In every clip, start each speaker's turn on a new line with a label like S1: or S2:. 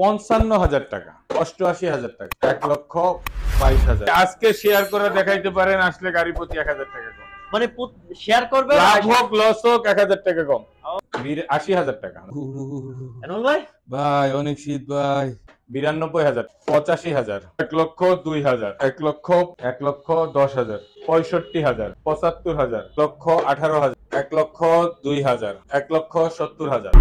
S1: 55,000 টাকা, 88,000 টাকা, 1,22,000। আজকে শেয়ার করে দেখাইতে পারেন, আসলে গাড়ি প্রতি 1,000 টাকা কম।
S2: মানে শেয়ার করবে,
S1: লাভ হোক লস হোক 1,000 টাকা কম। 80,000 টাকা।
S2: এনল ভাই
S1: ভাই অনেক শীত ভাই। 92,000, 85,000, 1,02,000, 1,10,000, 65,000, 75,000, 1,18,000, 1,02,000, 1,70,000।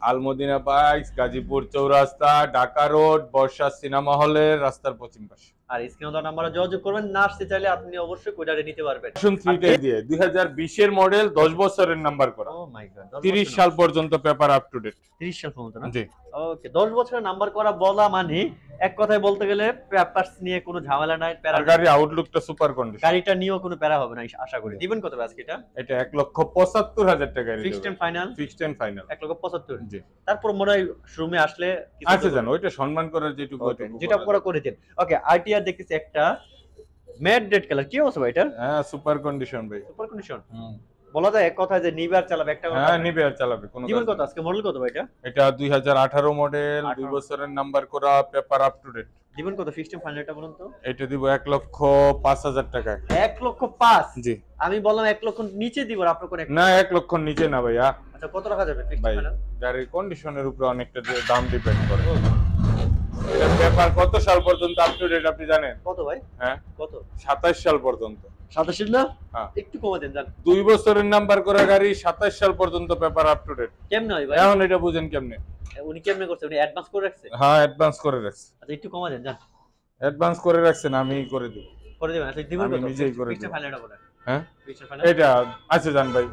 S1: আলমদিনা বাইকস, গাজীপুর চৌরাস্তা, ঢাকা রোড, বর্ষা সিনেমা হলের রাস্তার পশ্চিম পাশে।
S2: আর স্ক্রিনে তো নাম্বারে যোগাযোগ করবেন, না আসতে চাইলে আপনি অবশ্যই কোডারে নিতে পারবেন।
S1: ভার্সন 3 দিয়ে 2020 এর মডেল, 10 বছরের নাম্বার করা।
S2: ও মাই গড,
S1: 30 সাল পর্যন্ত পেপার আপ টু ডেট।
S2: 30 সাল পর্যন্ত না?
S1: জি।
S2: ওকে, 10 বছরের নাম্বার করা বলা মানে এক কথায় বলতে গেলে পেপারস নিয়ে কোনো ঝামেলা নাই, প্যারা
S1: আর গাড়ি আউটলুকটা সুপার কন্ডিশন।
S2: গাড়িটা নিয়েও কোনো প্যারা হবে না আশা করি। দিবেন কত আজকে এটা?
S1: এটা 1,75,000 টাকা রেট।
S2: Fixed and final?
S1: Fixed and final
S2: 1,75,000।
S1: জি।
S2: তারপর মনে হয় শোরুমে আসলে কিছু
S1: আচ্ছা জান, ওইটা সম্মান করার যেটুকু
S2: যেটা পরে করে দেন। ওকে, আরটিআর দেখতেছি একটা ম্যাট রেড কালার, কি অবস্থা ভাই এটার?
S1: হ্যাঁ, সুপার কন্ডিশন ভাই।
S2: Super condition. বলা যায় এক কথায় যে নিবে আর চালাবে একটা কথা।
S1: হ্যাঁ, নিবে আর চালাবে কোনো
S2: জীবন কত আজকে মডেল কত ভাই এটা?
S1: এটা 2018 মডেল, 2 বছরের নাম্বার করা, পেপার আপ টু ডেট।
S2: জীবন কত ফিক্সড এন্ড ফাইনালটা বলুন তো?
S1: এটা দিব 1,05,000 টাকায়।
S2: 1,05,000?
S1: জি।
S2: আমি বললাম 1 লক্ষ নিচে দিব, আর আপনার কোন
S1: না, 1 লক্ষ নিচে না ভাইয়া।
S2: আচ্ছা, কত রাখা যাবে ফিক্সড
S1: ভাই
S2: ফাইনাল?
S1: গাড়ির কন্ডিশনের উপর অনেকটা দাম ডিপেন্ড করে। এটা পেপার কত সাল পর্যন্ত আপ টু ডেট আপনি জানেন?
S2: কত ভাই?
S1: হ্যাঁ,
S2: কত?
S1: 27 সাল পর্যন্ত।
S2: 27 না?
S1: হ্যাঁ।
S2: একটু কমে দেন জান।
S1: 2 বছরের নাম্বার করা গাড়ি, 27 সাল পর্যন্ত পেপার আপ টু ডেট।
S2: কেমনে হয় ভাই?
S1: এখন এটা বুঝেন কেমনে?
S2: উনি কেমনে করছে? উনি অ্যাডভান্স করে রাখছে?
S1: হ্যাঁ, অ্যাডভান্স করে রাখছে।
S2: আচ্ছা, একটু কমে দেন জান।
S1: অ্যাডভান্স করে রাখছেন, আমি করে দেব।
S2: করে দিবেন? আচ্ছা, দিবেন
S1: আমি
S2: কত?
S1: নিজেই করে
S2: ফিক্সড
S1: দেব।
S2: ফাইনালটা বলেন।
S1: হ্যাঁ,
S2: ফিক্সড ফাইনাল
S1: এটা আচ্ছা জান ভাই,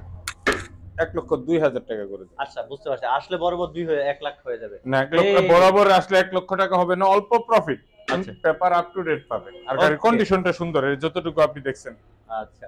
S1: 1,02,000 টাকা করে দেব।
S2: আচ্ছা, বুঝতে পারছি। আসলে বরাবর 2 হয়ে 1 লাখ হয়ে যাবে।
S1: না, 1 লক্ষ বরাবর আসলে 1 লক্ষ টাকা হবে না, অল্প প্রফিট। আচ্ছা, পেপার আপ টু ডেট পাবে আর গাড়ির কন্ডিশনটা সুন্দর, এর যতটুকু আপনি দেখছেন।
S2: আচ্ছা,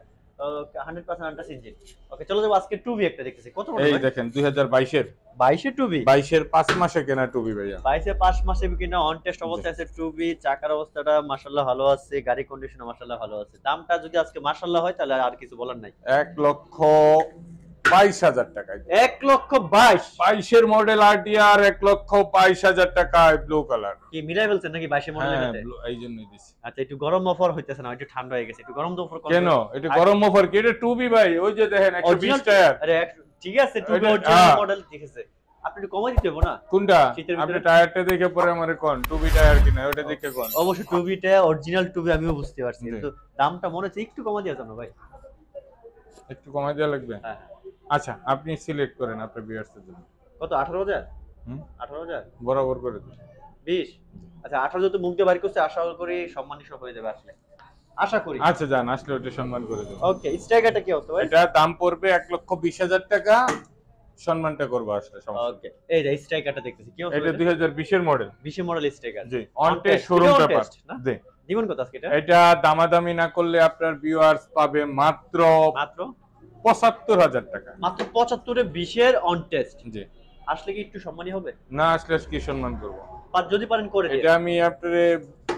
S2: ওকে, 100% আনটাস ইঞ্জিন। ওকে, চলো যাবো আজকে টুবি একটা দেখতেছি। কত মডেল
S1: এই
S2: ভাই?
S1: দেখেন 2022 এর
S2: 22 এর টুবি।
S1: 22 এর 5 মাসে কেনা টুবি ভাইয়া।
S2: 22 এর 5 মাসে কিনা অন টেস্ট অবস্থায় আছে টুবি। চাকার অবস্থাটা মাশাআল্লাহ ভালো আছে, গাড়ি কন্ডিশনও মাশাআল্লাহ ভালো আছে। দামটা যদি আজকে মাশাআল্লাহ হয় তাহলে আর কিছু বলার নাই।
S1: 1,22,000 টাকায়।
S2: 1,22,000?
S1: 22 এর মডেল আরটিআর, 1,22,000 টাকায়, ব্লু কালার।
S2: কি মিলাই ফেলছেন নাকি 22 এর মডেলের
S1: হ্যাঁ,
S2: সাথে?
S1: এই জন্যই দিছি।
S2: আচ্ছা, একটু গরম অফার হইতেছে না, একটু ঠান্ডা হয়ে গেছে। একটু গরম অফার
S1: কেন? এটা গরম অফার কি? এটা টুবি ভাই, ওই যে দেখেন 120 টায়ার।
S2: আরে ঠিক আছে, টুবি অরিজিনাল মডেল দেখেছে। আপনি একটু কমাই দিতে হবে না?
S1: কোনটা? আপনি টায়ারটা দেখে পরে আমারে কোন টুবি টায়ার কিনা, ওটা দেখে কোন।
S2: অবশ্য টুবিটা অরিজিনাল টুবি আমিও বুঝতে পারছি, কিন্তু দামটা মনে হচ্ছে একটু কমাই দেওয়া যাবে ভাই।
S1: একটু কমাই দেওয়া লাগবে?
S2: হ্যাঁ।
S1: আচ্ছা, আপনি সিলেক্ট করেন আপনার ভিউয়ার্সদের জন্য।
S2: কত? 18,000? 18,000?
S1: বরাবর করে দিন।
S2: 20? আচ্ছা, 18,000 তো মুখ দিয়ে বাড়ি করছে, আশা করি সম্মানিত হয়ে যাবে আসলে, আশা করি।
S1: আচ্ছা জান, আসলে ওটা সম্মান করে দেব।
S2: ওকে, স্ট্রাইকারটা কি হতো ভাই?
S1: এটা দাম পড়বে 1,20,000 টাকা, সম্মানটা করব আসলে সমস্যা।
S2: ওকে, এই যে স্ট্রাইকারটা দেখতেছি, কি হতো
S1: এটা 2020 এর মডেল।
S2: 20 এর মডেল স্ট্রাইকার।
S1: জি, অন টেস্ট শোরুম পেপার। জি।
S2: দিবেন কত আজকে এটা?
S1: এটা দামাদামি না করলে আপনার ভিউয়ার্স পাবে মাত্র 75,000 টাকা।
S2: মাত্র 75 এ 20 এর অন টেস্ট।
S1: জি।
S2: আসলে কি একটু সম্মানী হবে?
S1: না আসলে কি সম্মান করব?
S2: যদি পারেন করে দিন।
S1: এটা আমি আপনারে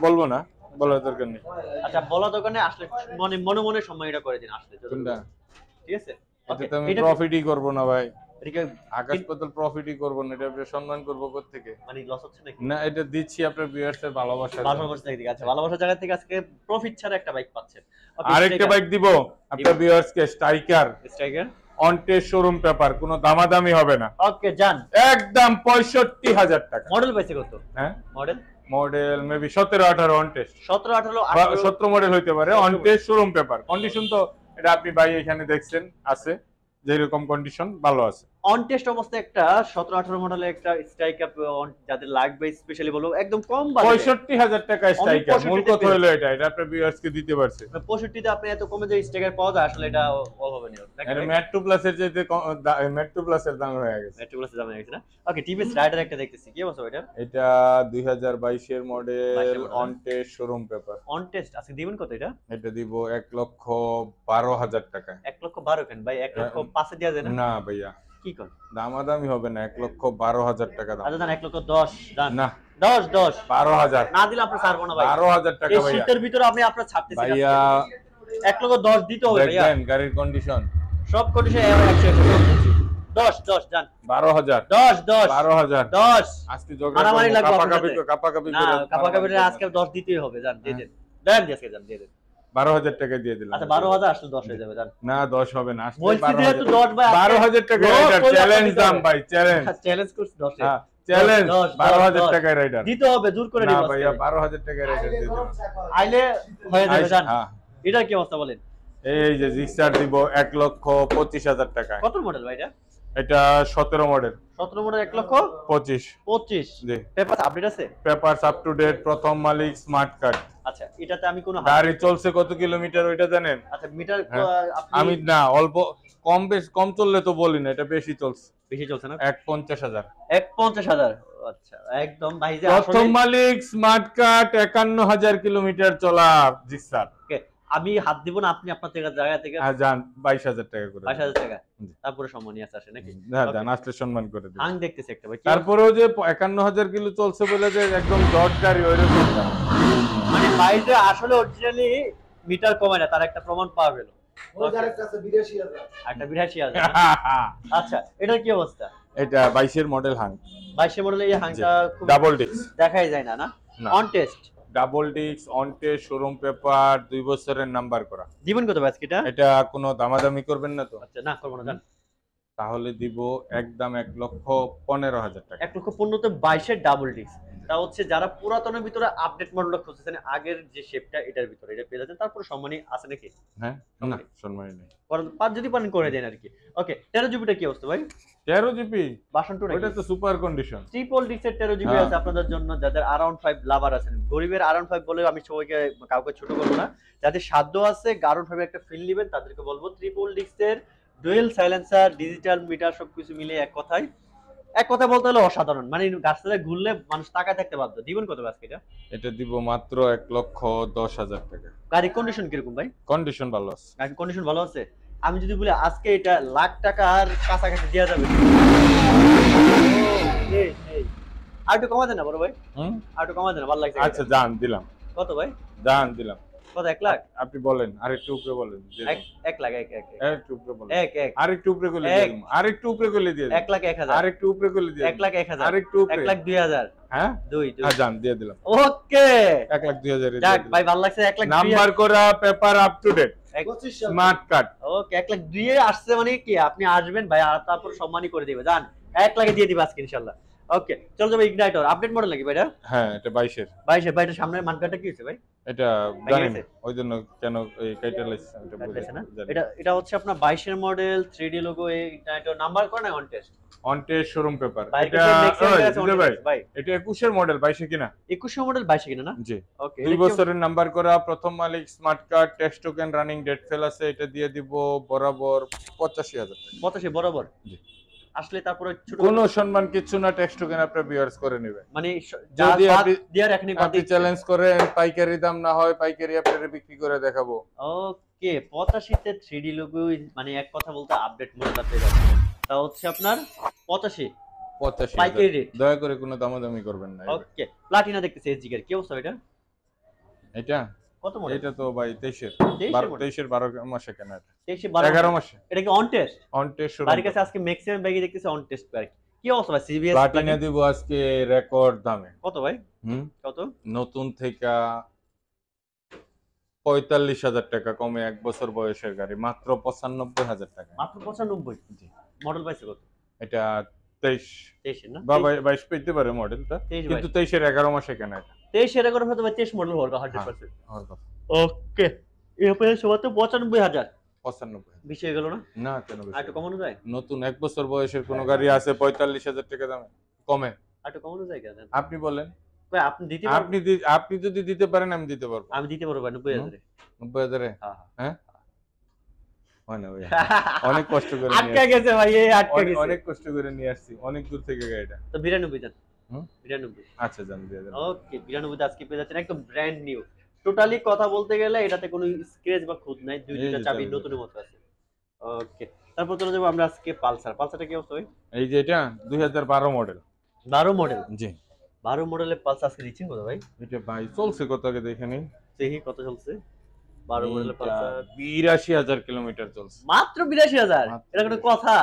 S1: বলবো না, বলার দরকার নেই।
S2: আচ্ছা, বলা দোকানে আসলে মনে মনে সম্মানীটা করে দিন আসলে।
S1: কোনটা?
S2: ঠিক আছে?
S1: এটা তো আমি প্রফিটই করব না ভাই।
S2: এদিকে
S1: আকাশ পাতাল প্রফিটই করব না, এটা আপনি সম্মান করব কোথা থেকে?
S2: মানে লস হচ্ছে নাকি?
S1: না, এটা দিচ্ছি আপনার ভিউয়ার্সের ভালোবাসা।
S2: ভালোবাসা থেকে। আচ্ছা, ভালোবাসার জায়গা থেকে আজকে প্রফিট ছাড়া একটা বাইক পাচ্ছেন।
S1: আরেকটা বাইক দিব আপনার ভিউয়ার্সকে, striker.
S2: Striker
S1: on test showroom paper, কোনো দামাদামি হবে না।
S2: ওকে, জান
S1: একদম 65,000 টাকা।
S2: মডেল পাইছে কত?
S1: হ্যাঁ,
S2: model
S1: maybe 17-18 on test.
S2: 17-18
S1: 17 model হইতে পারে। On test showroom paper, condition তো এটা আপনি ভাই এখানে দেখছেন আছে, যেরকম কন্ডিশন ভালো আছে।
S2: অন টেস্ট অবস্থায় একটা 17-18 মডেলের একটা স্ট্রাইকার যাদের লাগবে স্পেশালি বলবো, একদম কম বাজেটে
S1: 65,000 টাকা স্ট্রাইকার। মূল কথা হলো এটা আপনার ভিউয়ার্সকে দিতে পারছে।
S2: 65 তে আপনি এত কমে যে স্ট্রাইকার পাওয়া যায়, আসলে এটা অভাবনীয়।
S1: এটা মেট্রো প্লাসের চাইতে মেট্রো প্লাসের দাম হয়ে গেছে।
S2: মেট্রো প্লাসের দাম হয়ে গেছে না? ওকে, টিভিএস রাইডার একটা দেখতেছি, কি অবস্থা এটা?
S1: এটা 2022 এর model, on test showroom paper.
S2: On test আজকে দিবেন কত এটা?
S1: এটা দিব 1,12,000 টাকা।
S2: 1,12,000 কেন ভাই? 1,05,000 দেয়া যায় না?
S1: না ভাইয়া,
S2: কি কর?
S1: দামাদামি হবে না, 1,12,000 টাকা দাম।
S2: আচ্ছা, দাম 1,10,000 দাম।
S1: না,
S2: 10
S1: 12,000
S2: না দিলে আপনি ছাড়বো না ভাই।
S1: 12,000 টাকা
S2: এই
S1: ভাইয়া।
S2: শীতের ভিতরে আমি আপনার ছাড়তেছি না
S1: ভাইয়া
S2: 1,10,000 দিতে হবে ভাইয়া।
S1: দেখবেন গাড়ির কন্ডিশন
S2: সব কন্ডিশন 100 10 জান
S1: 12,000
S2: 10
S1: 12,000
S2: 10
S1: আজকে ঝগড়া
S2: মারামারি
S1: করবো,
S2: লাগবে আপনার
S1: কাপাকাপি
S2: সাথে।
S1: কাপাকাপি
S2: না
S1: করে
S2: কাপাকাপি
S1: মারামারি
S2: আজকে
S1: করবো।
S2: 10 দিতেই হবে জান দিয়ে
S1: হ্যাঁ।
S2: দেন দিয়ে আজকে জান দিয়ে দেন।
S1: 12,000 টাকা দিয়ে দিলাম।
S2: আচ্ছা 12,000 আসলে 10 হয়ে যাবে জান।
S1: না 10 হবে না, আসলে
S2: বলছি যেহেতু 10 ভাই
S1: 12,000 টাকা রাইডার চ্যালেঞ্জ দাম ভাই, চ্যালেঞ্জ
S2: চ্যালেঞ্জ করছি 10 এ।
S1: হ্যাঁ চ্যালেঞ্জ
S2: 10,
S1: 12,000 টাকা রাইডার।
S2: দিতে হবে জোর করে
S1: না
S2: নিব
S1: ভাইয়া
S2: আজকে।
S1: 12,000 টাকা রাইডার দিয়ে দিলাম।
S2: আইলে হয়ে যাবে জান।
S1: হ্যাঁ
S2: এটা কি অবস্থা বলেন?
S1: এই যে জিক্সার দিব 1,25,000 টাকায়।
S2: কত মডেল ভাই এটা?
S1: এটা 17 মডেল
S2: 17 মডেল 1,25,000
S1: 25 জি
S2: পেপার আপডেট আছে?
S1: পেপারস আপ টু ডেট, প্রথম মালিক, স্মার্ট কার্ড।
S2: আচ্ছা এটাতে আমি কোনো
S1: গাড়ি চলছে কত কিলোমিটার ওইটা জানেন?
S2: আচ্ছা মিটার
S1: হ্যাঁ।
S2: আপনি
S1: আমি না অল্প কম চললে তো বলি না, এটা বেশি চলছে।
S2: বেশি চলছে না?
S1: 1,50,000
S2: 1,50,000 আচ্ছা একদম ভাই যে
S1: প্রথম
S2: আসলে
S1: মালিক, স্মার্ট কার্ড, 51,000 কিলোমিটার চলা জিক্সার।
S2: আমি হাত দিব না, আপনি আপনার থেকে জায়গা থেকে
S1: হ্যাঁ যান 22,000 টাকা করে
S2: 22,000 টাকা
S1: জি।
S2: তারপরে সম্মানী আছে আসে নাকি?
S1: হ্যাঁ যান আসলে সম্মান করে দিন।
S2: হাং দেখতেছি একটা ভাই কি
S1: তারপরেও যে 51,000 কিলো চলছে বলে যে একদম জট গাড়ি ওইরকম না।
S2: মানে ভাই যে আসলে অরিজিনালি মিটার কমায় না তার একটা প্রমাণ পাওয়া গেল।
S3: আরেকটা আছে 82,000
S2: একটা 82,000 আচ্ছা এটার কি অবস্থা?
S1: এটা 22 এর মডেল হাং
S2: 22 মডেলের এই হাংটা খুব
S1: ডাবল ডিস্ক,
S2: দেখাই যায় না না
S1: না।
S2: On test
S1: double disc, on test, showroom paper, 2 বছরের নাম্বার করা।
S2: দিবেন কত ভাই এটা?
S1: এটা কোনো দামাদামি করবেন না তো?
S2: আচ্ছা না করব না জান।
S1: তাহলে দিব একদম 1,15,000 টাকা।
S2: 1,15,000 তে 22 এর ডাবল ডিস্ক। তা হচ্ছে যারা পুরাতনের ভিতরে আপডেট মডেলটা খুঁজতেছেন আগের যে শেপটা এটার ভিতরে এটা পেয়ে যাচ্ছেন। তারপর সম্মানী আছে নাকি?
S1: হ্যাঁ না সম্মানী নেই।
S2: পাঁচ যদি পারেন করে দেন আর কি। ওকে 13 জিবিটা কি অবস্থা ভাই?
S1: 13 জিবি
S2: ভার্সন 2
S1: ওটা তো সুপার কন্ডিশন।
S2: ট্রিপল ডিক্সের 13 জিবি
S1: হ্যাঁ।
S2: আছে আপনাদের জন্য যাদের আরাউন্ড 5 লাভার আছেন। গরিবের আরাউন্ড 5 বলে আমি সবাইকে কাউকে ছোট করব না। যাদের সাধ্য আছে আরাউন্ড 5 একটা ফিল নেবেন তাদেরকে বলবো ট্রিপল ডিক্সের ডুয়েল সাইলেন্সার, ডিজিটাল মিটার সবকিছু মিলে এক কথা বলতে হলে অসাধারণ। মানে গাছতলায় ঘুরলে মানুষ তাকায় থাকতে বাধ্য। দিবেন কত আজকে এটা?
S1: এটা দিব মাত্র 1,10,000 টাকা।
S2: গাড়ির কন্ডিশন কিরকম ভাই?
S1: কন্ডিশন ভালো আছে।
S2: গাড়ির কন্ডিশন ভালো আছে। আমি যদি বলি আজকে এটা লাখ টাকার কাছাকাছি দেওয়া যাবে। এই আর একটু কমা দেন না বড় ভাই। আর একটু কমা দেন ভালো লাগছে।
S1: আচ্ছা জান দিলাম।
S2: কত ভাই?
S1: জান দিলাম।
S2: কত 1 লাখ?
S1: আপনি বলেন আরেকটু উপরে বলেন।
S2: 1 লাখ 1
S1: একটু উপরে বলেন।
S2: 1
S1: আরেকটু উপরে করলে দিয়ে দিলাম। আরেকটু উপরে করলে দিয়ে দিলাম।
S2: 1 লাখ 1,000
S1: আরেকটু উপরে করলে দিয়ে
S2: 1 লাখ 1,000
S1: আরেকটু উপরে
S2: 1 লাখ 2,000
S1: হ্যাঁ
S2: 2
S1: হ্যাঁ জান দিয়ে দিলাম।
S2: ওকে
S1: 1,02,000 এর
S2: যাক ভাই ভালো লাগছে 1 লাখ
S1: নাম্বার করা, paper up to date,
S3: 25,000
S1: smart card.
S2: Okay 1 lakh 2 এ আসছে মানে কি আপনি আসবেন ভাই আর তারপর সম্মানই করে দিবে জান 1 লাখে দিয়ে দিবে আজকে ইনশাআল্লাহ। ওকে চল যাবে ইগনাইটর আপডেট মডেল নাকি ভাই এটা?
S1: হ্যাঁ এটা 22 এর।
S2: 22 এর ভাইটার সামনের মানকাটা কি হইছে ভাই?
S1: এটা
S2: ভেঙে
S1: জানেন
S2: গেছে?
S1: ওই জন্য কেন এই কাইটালাইস এটা
S2: কাটতেছে না?
S1: জানি।
S2: এটা হচ্ছে আপনার 22 এর মডেল 3D লোগো এই ইগনাইটর নাম্বার করে না on test
S1: on test showroom paper.
S2: ভাই
S1: এটা ওই ভাই
S2: ভাই
S1: এটা 21 এর মডেল 22 এ কিনা?
S2: 21 মডেল 22 কিনা না?
S1: জি
S2: ওকে
S1: 2 বছরের নাম্বার করা, প্রথম মালিক, smart card, tax token, running date fail আছে। এটা দিয়ে দিব বরাবর 85,000 টাকা।
S2: 85 বরাবর
S1: জি।
S2: আসলে তারপরে ছোট
S1: কোনো সম্মান কিছু না, টেক্সট টোকেন আপনি ভিউয়ার্স করে নেবেন।
S2: মানে
S1: যদি
S2: যদি
S1: আপনি-
S2: দিয়ার এখনি বাদ
S1: আপনি চ্যালেঞ্জ করেন পাইকারি দাম না হয় পাইকারি আপনারে বিক্রি করে দেখাবো।
S2: ওকে 85 তে 3D লোগো মানে এক কথা বলতে আপডেট মডেলটা পেয়ে যাচ্ছে তা হচ্ছে আপনার 85
S1: 85,000
S2: পাইকারি রেট
S1: দয়া করে কোনো দামাদামি করবেন না।
S2: ওকে প্লাটিনা দেখতেছি এসজি এর কি অবস্থা এটা?
S1: এটা
S2: কত মডেল?
S1: এটা তো ভাই 23 এর
S2: 23
S1: 23 এর 12 মাসে কেনা এটা
S2: 23 12
S1: 11 মাসে
S2: এটা কি on test?
S1: On test showroom.
S2: বাড়ির কাছে আজকে ম্যাক্সিমাম ব্যাগই দেখতেছি অন টেস্ট ব্যাগ কি অবস্থা ভাই সিবিএস
S1: প্লাটিনা দিব আজকে রেকর্ড দামে।
S2: কত ভাই? কত?
S1: নতুন থেকে 45,000 টাকা কমে 1 বছর বয়সের গাড়ি মাত্র 95,000 টাকা।
S2: মাত্র 95
S1: জি
S2: মডেল পাইছে কত?
S1: এটা 23
S2: 23 এর না
S1: বা 22 পেতে পারে মডেলটা
S2: 23
S1: কিন্তু 23 এর 11 মাসে কেনা এটা।
S2: 23 এর করে হয়তো 23 মডেল হবে 100%।
S1: আমার কথা
S2: ওকে এরপরে সবার তো 95,000
S1: 95
S2: বেশি হয়ে গেল না?
S1: না কেন বেশি?
S2: আর একটু কমানো যায়?
S1: নতুন 1 বছর বয়সের কোন গাড়ি আছে 45,000 টাকা দামে কমে?
S2: আর একটু কমানো যায় কেন?
S1: আপনি বলেন।
S2: ভাই আপনি দিতে পারবেন?
S1: আপনি যদি দিতে পারেন আমি দিতে পারবো।
S2: আমি দিতে পারবো ভাই 90,000 এ
S1: 90,000 এ?
S2: হ্যাঁ
S1: হ্যাঁ হয় না ভাই, অনেক কষ্ট করে
S2: আটকা গেছে ভাই এই আটকা গেছে
S1: অনেক কষ্ট করে নিয়ে আসছি অনেক দূর থেকে গাড়িটা।
S2: তো 92 জান
S1: হুম?
S2: 92
S1: আচ্ছা জান দিয়ে দেন।
S2: ওকে 92 আজকে পেয়ে যাচ্ছেন একদম ব্র্যান্ড নিউ টোটালি কথা বলতে গেলে এটাতে কোনো স্ক্র্যাচ বা খুঁত নাই দুইটা
S1: এই যে
S2: চাবি
S1: চাবি।
S2: নতুনের মতো আছে ওকে তারপর চলে যাবো আমরা আজকে পালসারটা কি অবস্থা ভাই?
S1: এই যে এটা 2012 মডেল।
S2: 12 মডেল
S1: জি
S2: 12 মডেলের পালসার আজকে দিচ্ছেন কত ভাই?
S1: এটা ভাই চলছে কত আগে দেখে নিন।
S2: দেখি কত চলছে 12 মডেলের পালসার
S1: ৮২,০০০ কিলোমিটার চলছে।
S2: মাত্র ৮২,০০০।
S1: মাত্র
S2: এটা কোনো কথা?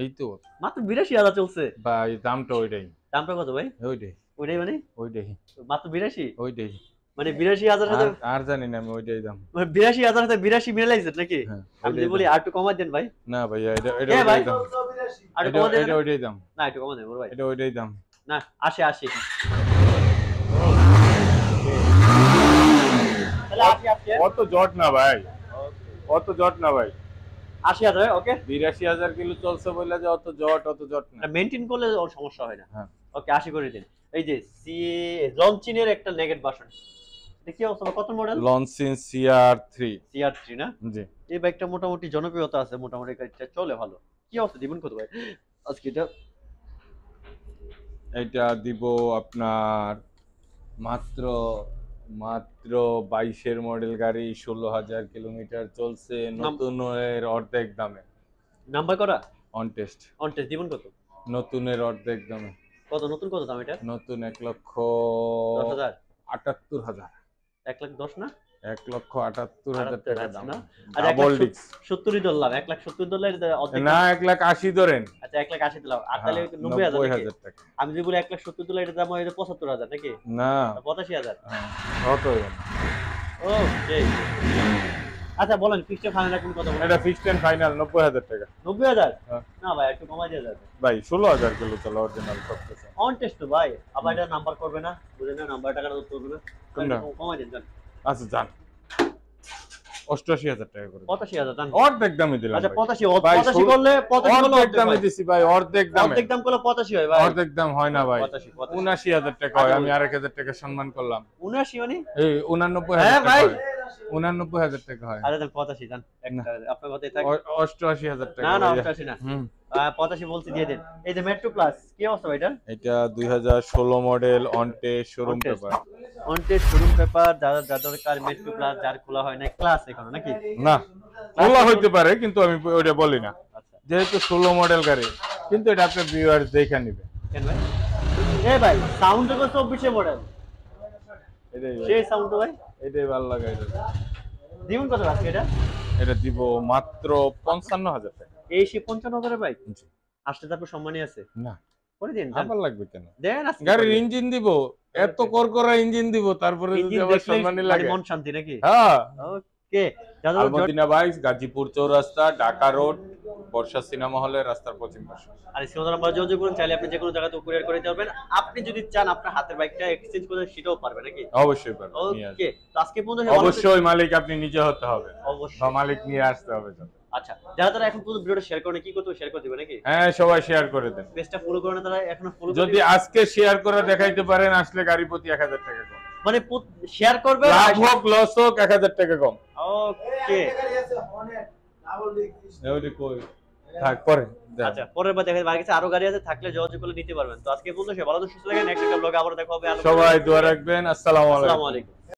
S1: এই তো
S2: মাত্র ৮২,০০০ চলছে।
S1: ভাই, দামটা ওইটাই।
S2: দামটা কত ভাই?
S1: ওইটাই
S2: ওইটাই মানে
S1: ওইটাই
S2: মাত্র ৮২?
S1: ওইটাই।
S2: মানে ৮২,০০০ সাথে
S1: আর জানি না আমি, ওইটাই দাম।
S2: মানে ৮২,০০০ সাথে ৮২ মিলাইছেন নাকি?
S1: হ্যাঁ,
S2: আমি যদি
S1: ওইটাই
S2: বলি
S1: দাম।
S2: আর একটু কমাই দেন ভাই।
S1: না ভাইয়া, এটা
S2: এ ভাই,
S1: ওইটাই দাম।
S2: আর একটু কমাই দেন
S1: এটা
S2: না?
S1: ওইটাই দাম।
S2: না একটু কমাই দেন বড় ভাই।
S1: এটা ওইটাই দাম।
S2: না ৮০। তাহলে ৮০
S1: অত জট না ভাই, অত জট না ভাই।
S2: ৮০,০০০ ওকে।
S1: ৮২,০০০ কিলো চলছে বলে যে অত জট না।
S2: মেইনটেইন করলে ওর সমস্যা হয় না।
S1: হ্যাঁ।
S2: ওকে ৮০ করে দিন। এই যে সি লঞ্চিনের একটা নেগেট ভার্সন। এটা কি অবস্থা? কত মডেল?
S1: লঞ্চিন CR3।
S2: CR3 না?
S1: জি।
S2: এই বাইকটা মোটামুটি জনপ্রিয়তা আছে, মোটামুটি গাড়িটা চলে ভালো। কি অবস্থা দিবেন কত ভাই আজকে এটা?
S1: এটা দিব আপনার মাত্র 22-এর মডেল গাড়ি, 16,000 কিলোমিটার চলছে, নতুনের অর্ধেক দামে।
S2: নাম্বার করা
S1: অন টেস্ট।
S2: অন টেস্ট দিবেন কত?
S1: নতুনের অর্ধেক দামে।
S2: কত নতুন কত দাম এটা?
S1: নতুন
S2: ১০,০০০।
S1: 1,78,000।
S2: ১,১০,০০০ না?
S1: 1,78,000 টাকা দাম।
S2: না? আর
S1: ডাবল ডিস্ক।
S2: ১,৭০,০০০ ধরলাম। 1,৭০,০০০ ধরলে অর্ধেক।
S1: না, 1,80,000 ধরেন।
S2: আচ্ছা ১,৮০,০০০ দিলাম। আর তাহলে ৯০,০০০ নাকি?
S1: 90,000 টাকা।
S2: আমি যদি বলি ১,৭০,০০০ দিলে এটার দাম হয় ৭৫,০০০ নাকি?
S1: না,
S2: ৮৫,০০০।
S1: কত হবে?
S2: ওকে। আচ্ছা বলেন ফিক্সড ফাইনাল রাখুন কত বলেন?
S1: এটা ফিক্সড এন্ড ফাইনাল 90,000 টাকা।
S2: ৯০,০০০?
S1: হ্যাঁ।
S2: না ভাই একটু কমাই দেওয়া যাবে।
S1: ভাই 16,000 কিলো চলে অরিজিনাল সব কিছু।
S2: অন টেস্ট তো ভাই, আবার এটা নাম্বার করবে না, বুঝেন না, নাম্বার টাকাটা তো করবে না।
S1: কোনটা?
S2: কমাই দেন জান।
S1: আচ্ছা যান, 88,000 টাকা করে।
S2: ৮৫,০০০ জান।
S1: অর্ধেক দামে দিলাম
S2: আচ্ছা
S1: ভাই।
S2: ৮৫
S1: ভাই,
S2: ৮৫ করলে ৮৫ করলে
S1: অর্ধেক দামে দিছি ভাই, অর্ধেক দামে।
S2: অর্ধেক দাম করলে ৮৫ হয় ভাই।
S1: অর্ধেক দাম হয় না ভাই।
S2: ৮৫
S1: ৭৯,000 টাকা হয়, আমি 1,000 টাকা সম্মান করলাম।
S2: ৭৯ মানে?
S1: এই 89,000
S2: হ্যাঁ
S1: টাকা
S2: ভাই।
S1: হয়। 89,000 টাকা হয়।
S2: আরে দেন ৮৫ জান। একটা আপনার কথাই থাক।
S1: 88,000 টাকা।
S2: না না
S1: ভাইয়া।
S2: ৮৫ না।
S1: হুম।
S2: ৮৫ বলছি দিয়ে দেন। এই যে মেট্রো প্লাস কি অবস্থা ভাই এটা?
S1: এটা 2016 model, on test, showroom
S2: On test।
S1: Paper.
S2: On test showroom paper, যার দরকার মেট্রো প্লাস, যার খোলা হয় না ক্লাস এখনো নাকি?
S1: না, খোলা হইতে পারে কিন্তু আমি ওইটা বলি না,
S2: আচ্ছা
S1: যেহেতু 16 মডেল গাড়ি, কিন্তু এটা আপনার ভিউয়ার্স দেখে নিবে।
S2: কেন ভাই? এ ভাই সাউন্ড তো 24 মডেল।
S1: এটাই
S2: সেই সাউন্ড তো ভাই
S1: এটাই ভালো লাগে।
S2: দিবেন কত আজকে এটা?
S1: এটা দিব মাত্র 55,000 টাকা।
S2: এই সে 55,000 ভাই।
S1: জি।
S2: আসলে তারপর সম্মানই আছে।
S1: না,
S2: করে দিন জান।
S1: আবার লাগবে কেন?
S2: দেন আজকে
S1: গাড়ির ইঞ্জিন দিব, এত করকরা ইঞ্জিন দিব, তারপরে যদি
S2: ইঞ্জিন
S1: আবার
S2: দেখলে
S1: সম্মানই
S2: গাড়ি
S1: লাগে।
S2: মন শান্তি নাকি?
S1: হ্যাঁ।
S2: ওকে। যাদের
S1: আলমদিনা বাইকস, গাজীপুর চৌরাস্তা, ঢাকা রোড, বর্ষা সিনেমা হলে রাস্তার পশ্চিম পাশে।
S2: আর স্ক্রিনে নাম্বার যোগাযোগ করুন, চাইলে আপনি যে কোনো জায়গাতে কুরিয়ার করে দিতে পারবেন। আপনি যদি চান আপনার হাতের বাইকটা এক্সচেঞ্জ করে সেটাও পারবেন নাকি?
S1: অবশ্যই পারবেন, নিয়ে আসবেন।
S2: ওকে। তো আজকে পর্যন্ত
S1: অবশ্যই মালিক আপনি নিজে হতে হবে, বা
S2: অবশ্যই।
S1: মালিক নিয়ে আসতে হবে।
S2: আচ্ছা যারা এখন পর্যন্ত ভিডিওটা শেয়ার করে কি করতে শেয়ার করে দিবেন নাকি?
S1: হ্যাঁ, সবাই শেয়ার করে দেন।
S2: পেজটা ফলো করে না তারা এখনো ফলো
S1: যদি আজকে শেয়ার করে দেখাইতে পারেন, আসলে গাড়ি প্রতি 1,000 টাকা কম।
S2: মানে শেয়ার করবে।
S1: লাভ হোক লস হোক, 1,000 টাকা কম।
S2: ওকে।
S1: থাক পরে দেখ।
S2: আচ্ছা পরের বার দেখা যাবে, আরো গাড়ি আছে থাকলে যোগাযোগ করে নিতে পারবেন। তো আজকে পর্যন্ত সে ভালো সুস্থ থাকেন, নেক্সট একটা ব্লগে আবার দেখা হবে।
S1: সবাই দোয়া রাখবেন। আসসালামু
S2: আসসালামু
S1: আলাইকুম।
S2: আলাইকুম।